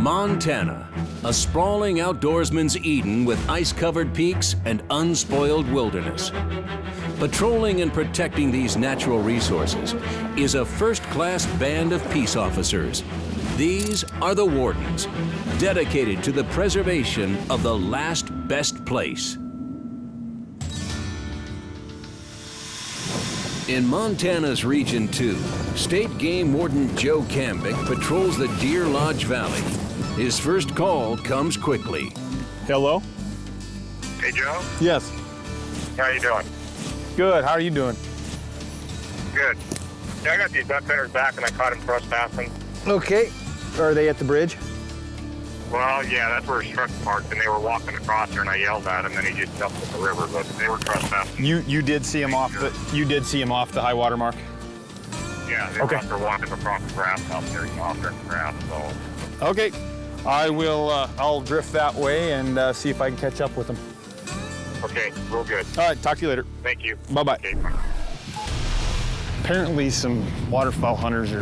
Montana, a sprawling outdoorsman's Eden with ice-covered peaks and unspoiled wilderness. Patrolling and protecting these natural resources is a first-class band of peace officers. These are the Wardens, dedicated to the preservation of the last best place. In Montana's Region 2, State Game Warden Joe Kamik patrols the Deer Lodge Valley. His first call comes quickly. Hello? Hey, Joe? Yes. How you doing? Good. How are you doing? Good. Yeah, I got these duck hunters back and I caught them trespassing. Okay. Are they at the bridge? Well, yeah, that's where his truck parked, and they were walking across there, and I yelled at him, and he just jumped in the river. But they were trespassing. You did see him off the high water mark? Yeah, they were out there walking across the grass out there, off there in the grass. So. Okay. I will. I'll drift that way and see if I can catch up with them. Okay, real good. All right. Talk to you later. Thank you. Bye bye. Okay, bye. Apparently, some waterfowl hunters are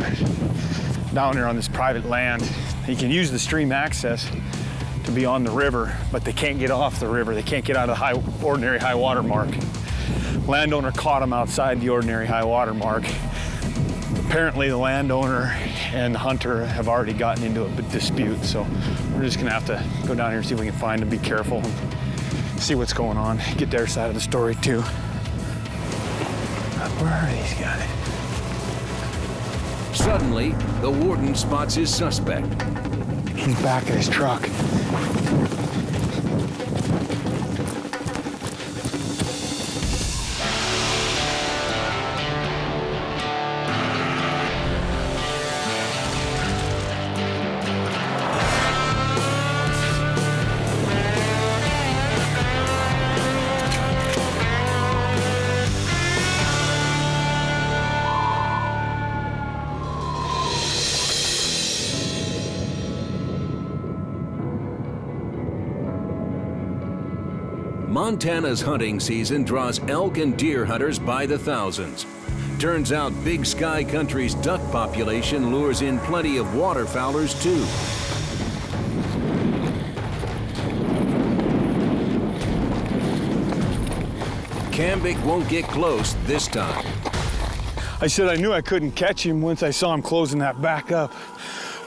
down here on this private land. They can use the stream access to be on the river, but they can't get off the river. They can't get out of the ordinary high water mark. Landowner caught them outside the ordinary high water mark. Apparently the landowner and the hunter have already gotten into a dispute, so we're just gonna have to go down here and see if we can find them, be careful, and see what's going on, get their side of the story too. Where are these guys? Suddenly, the warden spots his suspect. He's back at his truck. Montana's hunting season draws elk and deer hunters by the thousands. Turns out Big Sky Country's duck population lures in plenty of waterfowlers too. Kamik won't get close this time. I said I knew I couldn't catch him once I saw him closing that back up.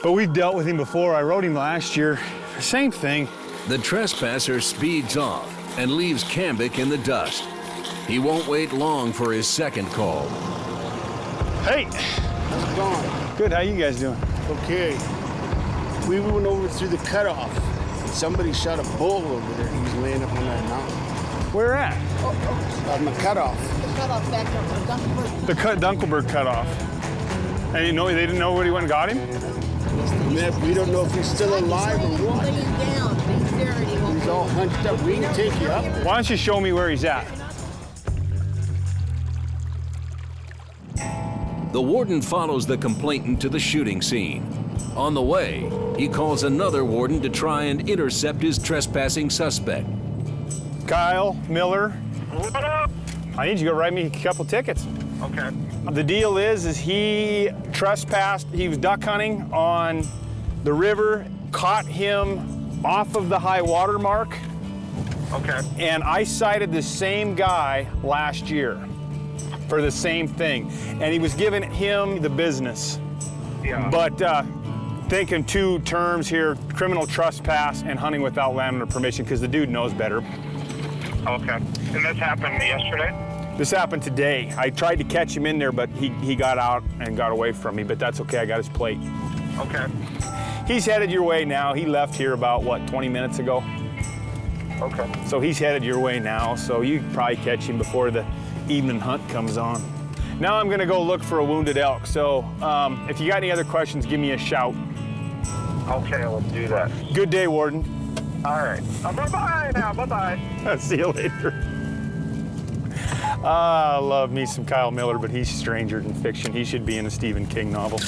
But we've dealt with him before. I rode him last year. Same thing. The trespasser speeds off and leaves Kamik in the dust. He won't wait long for his second call. Hey! How's it going? Good, how you guys doing? Okay. We went over through the cutoff, and somebody shot a bull over there. He was laying up on that mountain. Where at? On the cutoff. The cutoff back there for Dunkelberg. The Dunkelberg cutoff. And you know, they didn't know where he went and got him? We don't know if he's still alive or what. Laying down. He's there and he won't. He's all hunched up. We can take you up. Why don't you show me where he's at? The warden follows the complainant to the shooting scene. On the way, he calls another warden to try and intercept his trespassing suspect. Kyle Miller, What up? I need you to go write me a couple tickets. Okay. The deal is he trespassed, he was duck hunting on the river, caught him off of the high water mark, Okay. and I cited the same guy last year for the same thing, and he was giving him the business. Yeah. But thinking two terms here, criminal trespass and hunting without landowner permission, because the dude knows better. Okay. And this happened yesterday? This happened today. I tried to catch him in there, but he got out and got away from me, but that's okay, I got his plate. Okay. He's headed your way now. He left here about, what, 20 minutes ago? Okay. So he's headed your way now, so you can probably catch him before the evening hunt comes on. Now I'm gonna go look for a wounded elk, so if you got any other questions, give me a shout. Okay, let's do that. Good day, Warden. All right. Bye-bye now. Bye-bye. See you later. I love me some Kyle Miller, but he's stranger than fiction. He should be in a Stephen King novel.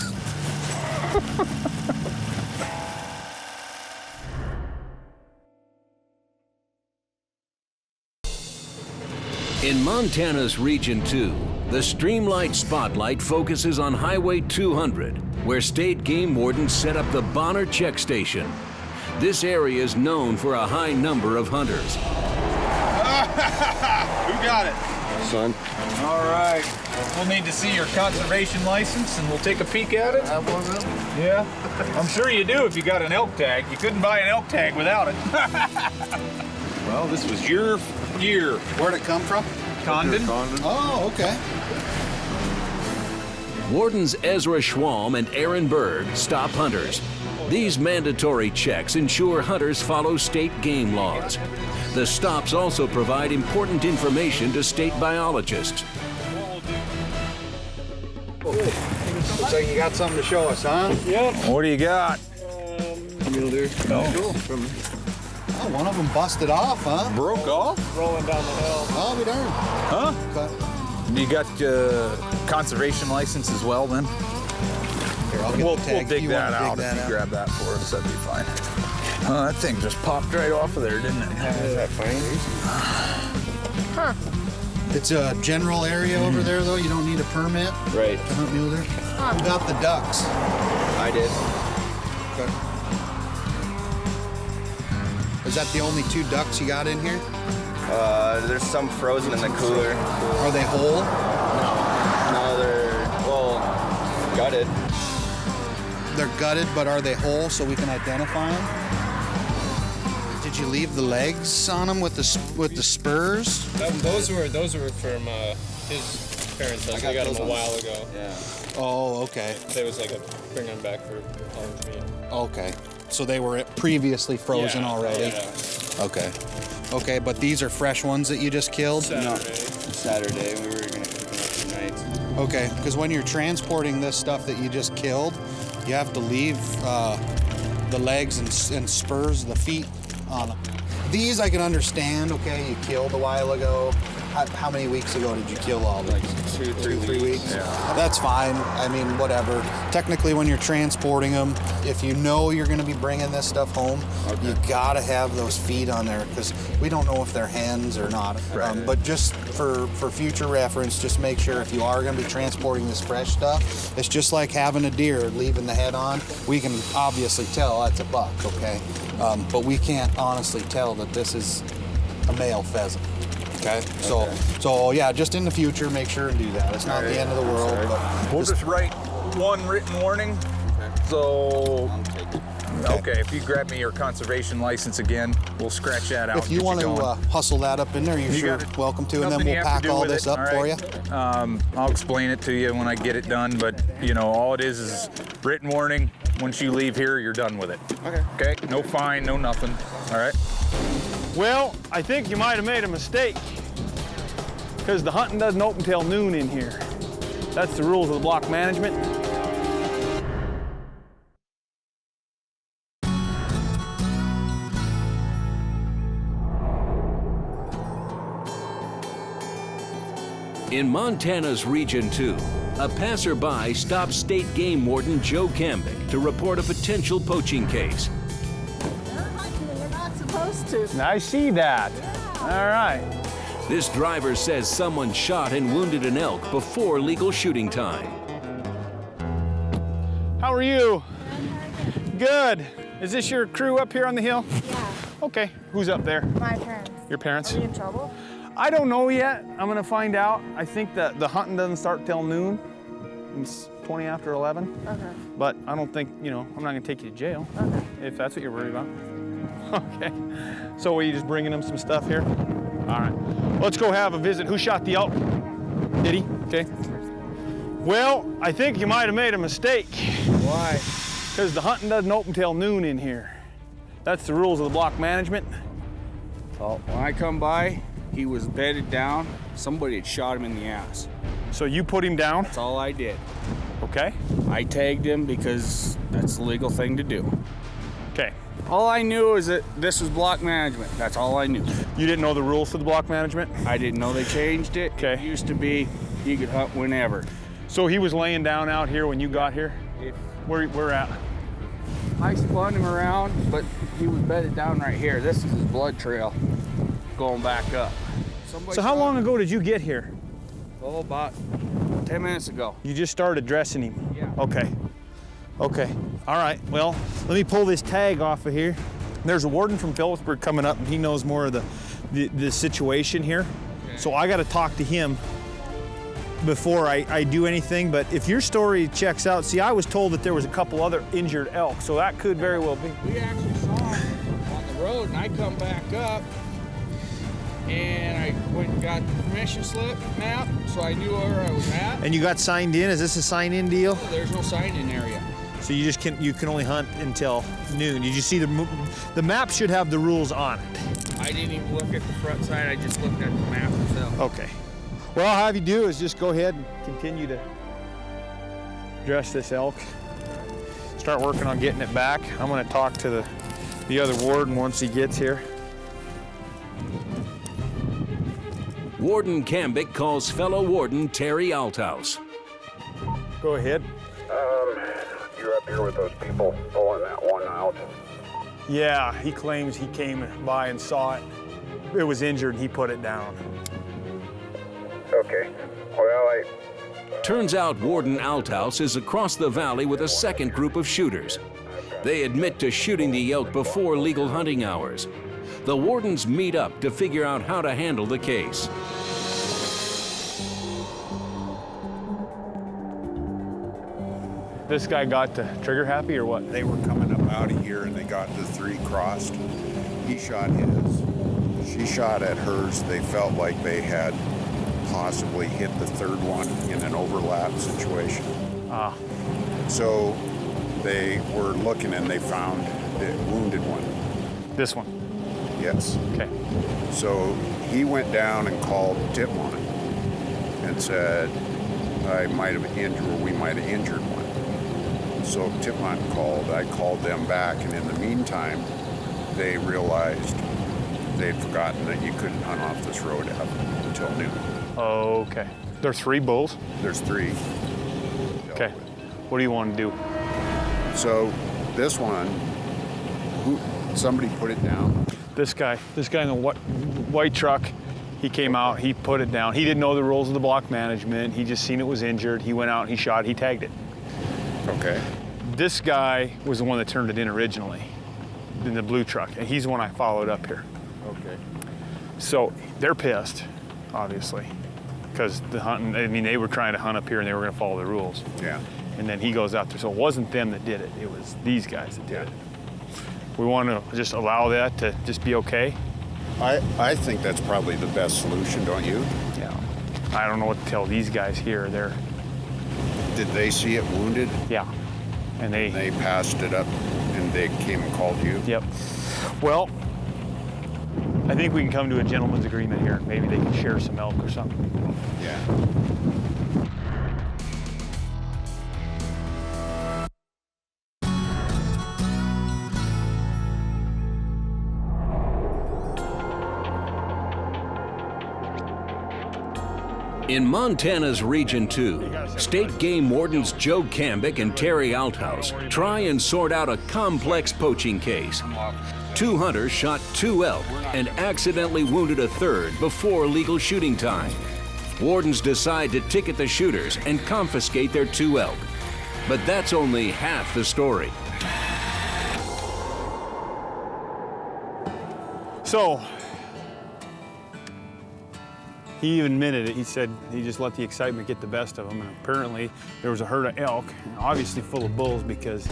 In Montana's Region 2, the Streamlight Spotlight focuses on Highway 200, where state game wardens set up the Bonner check station. This area is known for a high number of hunters. Who got it? Son. All right. We'll need to see your conservation license, and we'll take a peek at it. Have one of them? Yeah. I'm sure you do if you got an elk tag. You couldn't buy an elk tag without it. Well, this was your year. Where'd it come from? Condon. Oh, okay. Wardens Ezra Schwam and Aaron Berg stop hunters. These mandatory checks ensure hunters follow state game laws. The stops also provide important information to state biologists. Looks like you got something to show us, huh? What do you got? Mule deer. No. Cool. From Oh, one of them busted off, huh? Broke off? rolling down the hill. Oh, be darned. Huh? Okay. You got conservation license as well, then? Here, I'll get We'll the tag. dig You that wanna out dig if you that grab that for us. That'd be fine. Oh, that thing just popped right off of there, didn't it? Is that fine? It's a general area over there, though. You don't need a permit Right. to hunt mule deer. Who got the ducks? I did. Okay. Is that the only 2 ducks you got in here? There's some frozen in the cooler. Are they whole? No, they're, well, gutted. They're gutted, but are they whole so we can identify them? Did you leave the legs on them with the spurs? Those were from his parents' house. We got them a while ago. Yeah. Oh, okay. There was like a bring them back for orange meat. Okay. So they were previously frozen Yeah, already? yeah. Okay. Okay, but these are fresh ones that you just killed? Saturday, we were gonna cook them up tonight. Okay, because when you're transporting this stuff that you just killed, you have to leave the legs and spurs, the feet on them. These I can understand, okay, you killed a while ago. How many weeks ago did you kill all these? Like 2-3 weeks. That's fine. I mean, whatever. Technically, when you're transporting them, if you know you're going to be bringing this stuff home, you got to have those feet on there because we don't know if they're hens or not. But just for future reference, just make sure if you are going to be transporting this fresh stuff, it's just like having a deer leaving the head on. We can obviously tell that's a buck, okay? But we can't honestly tell that this is a male pheasant. Okay, so yeah, just in the future, make sure and do that. It's not the end of the world, but We'll just write one written warning. So, okay, if you grab me your conservation license again, we'll scratch that out. if you want to hustle that up in there, you're sure got it. welcome to, and then Nothing you we'll have to pack do all with this it, up for you. I'll explain it to you when I get it done, but you know, all it is written warning. Once you leave here, you're done with it. Okay, no fine, no nothing. All right. Well, I think you might have made a mistake because the hunting doesn't open till noon in here. That's the rules of the block management. In Montana's Region 2, a passerby stops State Game Warden Joe Kamik to report a potential poaching case. They're hunting and they're not supposed to. I see that. All right. This driver says someone shot and wounded an elk before legal shooting time. How are you? Good. Is this your crew up here on the hill? Yeah, Okay. Who's up there? my parents. Your parents? Are you in trouble? I don't know yet. I'm gonna find out. I think that the hunting doesn't start till noon. It's 20 after 11. Okay. But I don't think, I'm not gonna take you to jail. Okay. If that's what you're worried about. Okay. So are you just bringing them some stuff here? All right. Let's go have a visit. Who shot the elk? Did he? Okay. Well, I think you might have made a mistake. Why? Because the hunting doesn't open till noon in here. That's the rules of the block management. Well, when I come by, he was bedded down. Somebody had shot him in the ass. So you put him down? That's all I did. Okay. I tagged him because that's the legal thing to do. Okay. All I knew is that this was block management. That's all I knew. You didn't know the rules for the block management? I didn't know they changed it. Okay. It used to be you could hunt whenever. So he was laying down out here when you got here? Where at? I spun him around, but he was bedded down right here. This is his blood trail going back up. So how long ago did you get here? Oh, about 10 minutes ago. You just started dressing him? Yeah. Okay. Okay, all right, well, let me pull this tag off of here. There's a warden from Phillipsburg coming up, and he knows more of the situation here. Okay. So I gotta talk to him before I do anything, but if your story checks out, see, I was told that there was a couple other injured elk, so that could very well be. We actually saw him on the road, and I come back up, and I went and got the permission slip map, so I knew where I was at. And you got signed in? Is this a sign-in deal? No, there's no sign-in area. So you just you can only hunt until noon. Did you see the map should have the rules on it? I didn't even look at the front side. I just looked at the map itself. Okay. Well, I'll have you do is just go ahead and continue to dress this elk. Start working on getting it back. I'm going to talk to the other warden once he gets here. Warden Kamik calls fellow warden Terry Alouse. Go ahead. You're up here with those people pulling that one out. Yeah, he claims he came by and saw it. It was injured and he put it down. Okay. Well, Turns out Warden Alouse is across the valley with a second group of shooters. They admit to shooting the elk before legal hunting hours. The wardens meet up to figure out how to handle the case. This guy got trigger happy or what? They were coming up out of here and they got the 3 crossed. He shot his. She shot at hers. They felt like they had possibly hit the 3rd one in an overlap situation. Ah. So they were looking and they found the wounded one. This one? Yes. Okay. So he went down and called Tipmont and said, we might have injured one. So Tipmont called, I called them back, and in the meantime, they realized they'd forgotten that you couldn't hunt off this road until noon. Oh, okay. There's 3 bulls? There's 3. Okay. What do you want to do? So this one, somebody put it down? This guy in the white truck, he came out, he put it down. He didn't know the rules of the block management. He just seen it was injured. He went out and he shot, he tagged it. Okay. This guy was the one that turned it in originally, in the blue truck, and he's the one I followed up here. Okay. So they're pissed, obviously, because the hunting, I mean, they were trying to hunt up here and they were gonna follow the rules. Yeah. And then he goes out there, so it wasn't them that did it, it was these guys that did it. We want to just allow that to just be okay? I think that's probably the best solution, don't you? Yeah. I don't know what to tell these guys here. Did they see it wounded? Yeah. And they passed it up and they came and called you? Yep. Well, I think we can come to a gentleman's agreement here. Maybe they can share some elk or something. Yeah. In Montana's Region 2, State Game Wardens Joe Kamik and Terry Alouse try and sort out a complex poaching case. 2 hunters shot 2 elk and accidentally wounded a 3rd before legal shooting time. Wardens decide to ticket the shooters and confiscate their 2 elk. But that's only half the story. So, he even admitted it. He said he just let the excitement get the best of him. And apparently there was a herd of elk, obviously full of bulls, because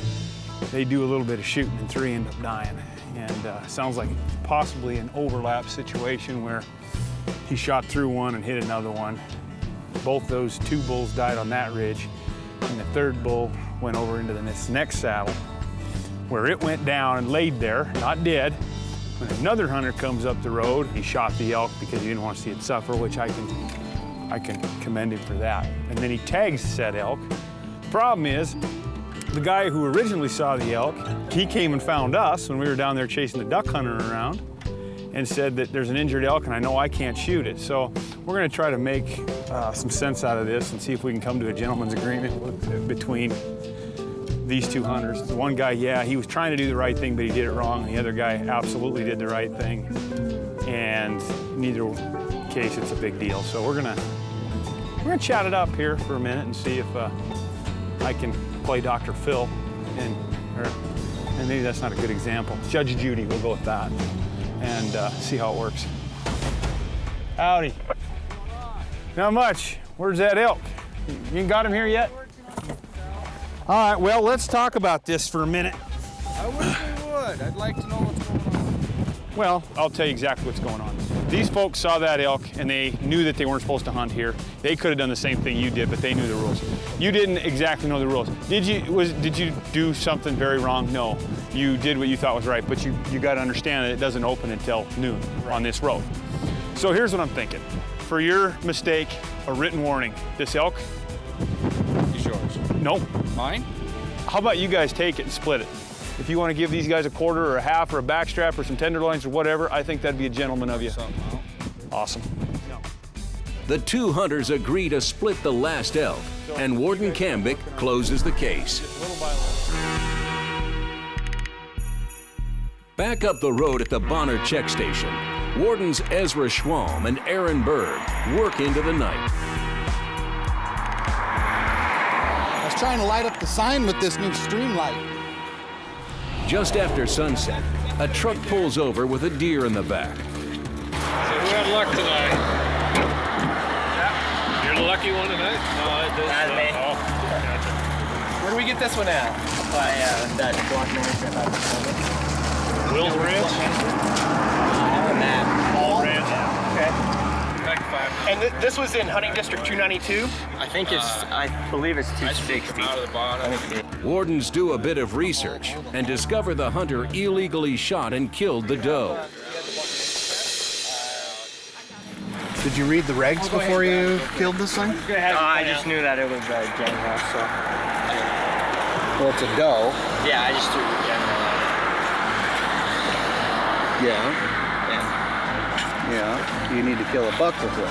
they do a little bit of shooting and 3 end up dying. And sounds like possibly an overlap situation where he shot through one and hit another one. Both those 2 bulls died on that ridge. And the 3rd bull went over into this next saddle where it went down and laid there, not dead. When another hunter comes up the road, he shot the elk because he didn't want to see it suffer, which I can commend him for that. And then he tags said elk. Problem is, the guy who originally saw the elk, he came and found us when we were down there chasing the duck hunter around and said that there's an injured elk and I know I can't shoot it. So we're gonna try to make some sense out of this and see if we can come to a gentleman's agreement between these 2 hunters. The one guy, yeah, he was trying to do the right thing, but he did it wrong. The other guy absolutely did the right thing. And neither case, it's a big deal. So we're gonna chat it up here for a minute and see if I can play Dr. Phil and maybe that's not a good example. Judge Judy, we'll go with that, and see how it works. Howdy. Not much. Where's that elk? You ain't got him here yet? All right, well, let's talk about this for a minute. I wish we would. I'd like to know what's going on. Well, I'll tell you exactly what's going on. These folks saw that elk and they knew that they weren't supposed to hunt here. They could have done the same thing you did, but they knew the rules. You didn't exactly know the rules. Did you do something very wrong? No. You did what you thought was right, but you got to understand that it doesn't open until noon on this road. So here's what I'm thinking. For your mistake, a written warning. This elk? It's yours. No. Mine? How about you guys take it and split it? If you want to give these guys a quarter or a half or a backstrap or some tenderloins or whatever, I think that'd be a gentleman of you. Awesome. The two hunters agree to split the last elk, and Warden Kamik closes the case. Back up the road at the Bonner check station, Wardens Ezra Schwam and Berg work into the night. I was trying to light up the sign with this new stream light. Just after sunset, a truck pulls over with a deer in the back. So who had luck tonight? Yeah. You're the lucky one tonight? No, it doesn't. Not me. Oh, gotcha. Where do we get this one at? By that block manager. Will's Ranch? I have a map. All Ranch. Okay. Back 5. And this was in hunting district 292? I believe it's 260. Out of the bottom. Wardens do a bit of research and discover the hunter illegally shot and killed the doe. Did you read the regs before you killed this thing? I just knew that it was a general, so. Well, it's a doe. Yeah, I just threw the general on it. Yeah. Yeah. You need to kill a buck with this.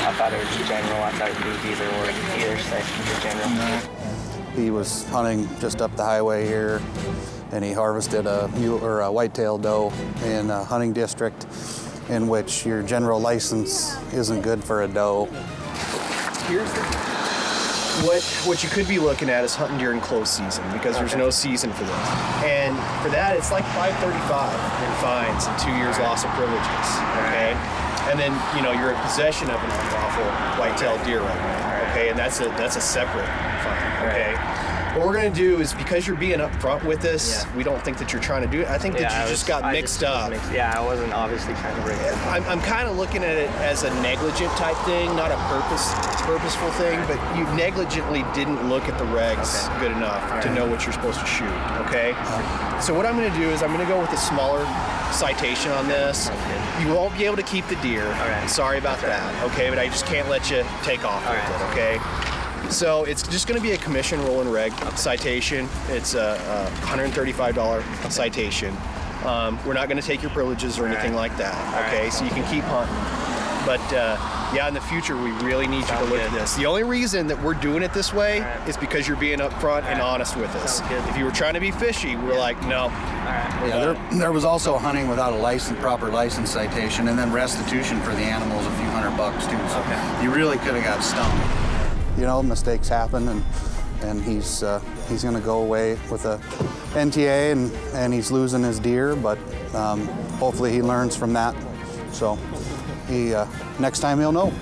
I thought it was a general. I thought it was either section of general. He was hunting just up the highway here, and he harvested a whitetail doe in a hunting district in which your general license isn't good for a doe. Here's what you could be looking at is hunting during close season, because there's no season for this. And for that, it's like $535 in fines and 2 years loss of privileges. Okay. And then, you're in possession of an unlawful whitetail deer right now, okay? And that's a separate fine, okay? What we're gonna do is, because you're being upfront with this, we don't think that you're trying to do it. I think that you just got mixed up. Yeah, I wasn't obviously trying to break it. I'm kind of looking at it as a negligent type thing, not a purposeful thing, but you negligently didn't look at the regs good enough to know what you're supposed to shoot, okay? So what I'm gonna do is I'm gonna go with a smaller citation on this. You won't be able to keep the deer. Sorry about that, okay? But I just can't let you take off with it, okay? So it's just going to be a commission roll and reg citation. It's a $135 citation. We're not going to take your privileges or anything like that, okay? So you can keep hunting. But yeah, in the future, we really need you to look at this. The only reason that we're doing it this way is because you're being upfront and honest with us. If you were trying to be fishy, we're like, no. Yeah, there was also hunting without a proper license citation, and then restitution for the animals, a few $100 too. So you really could have got stung. Mistakes happen, and he's going to go away with a NTA, and he's losing his deer, but hopefully he learns from that. So he next time he'll know.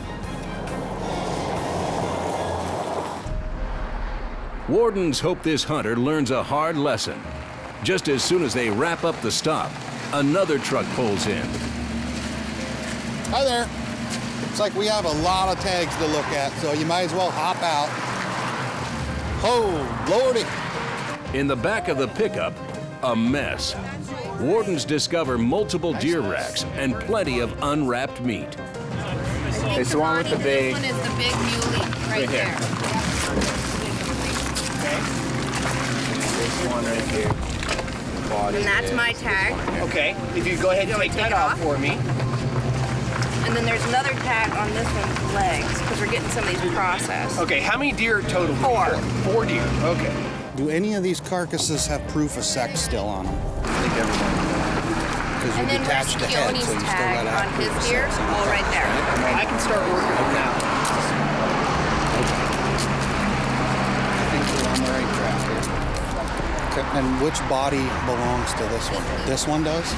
Wardens hope this hunter learns a hard lesson. Just as soon as they wrap up the stop, another truck pulls in. Hi there. Looks like we have a lot of tags to look at, so you might as well hop out. Oh, Lordy. In the back of the pickup, a mess. Wardens discover multiple deer racks and plenty of unwrapped meat. It's the one with the big... This one is the big muley right there. This one right here. And that's my tag. Okay, if you go ahead and take that off for me. And then there's another tag on this one's legs, because we're getting some of these processed. Okay, how many deer total? 4. 4 deer, okay. Do any of these carcasses have proof of sex still on them? I think everyone. Because you detach the head, so you still got to have proof of sex. Oh, right there. I can start working on that. on the right track here. Okay. And which body belongs to this one? This one does?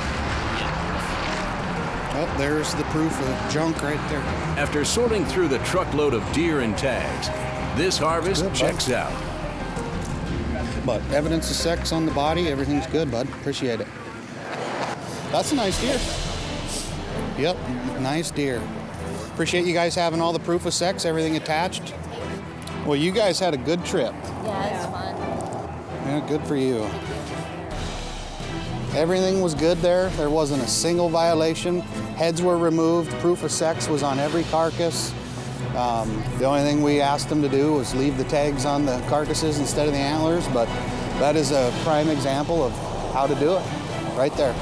Oh, there's the proof of junk right there. After sorting through the truckload of deer and tags, this harvest checks out. But evidence of sex on the body, everything's good, bud. Appreciate it. That's a nice deer. Yep, nice deer. Appreciate you guys having all the proof of sex, everything attached. Well, you guys had a good trip. Yeah, it was fun. Yeah, good for you. Everything was good there. There wasn't a single violation. Heads were removed. Proof of sex was on every carcass. The only thing we asked them to do was leave the tags on the carcasses instead of the antlers, but that is a prime example of how to do it right there.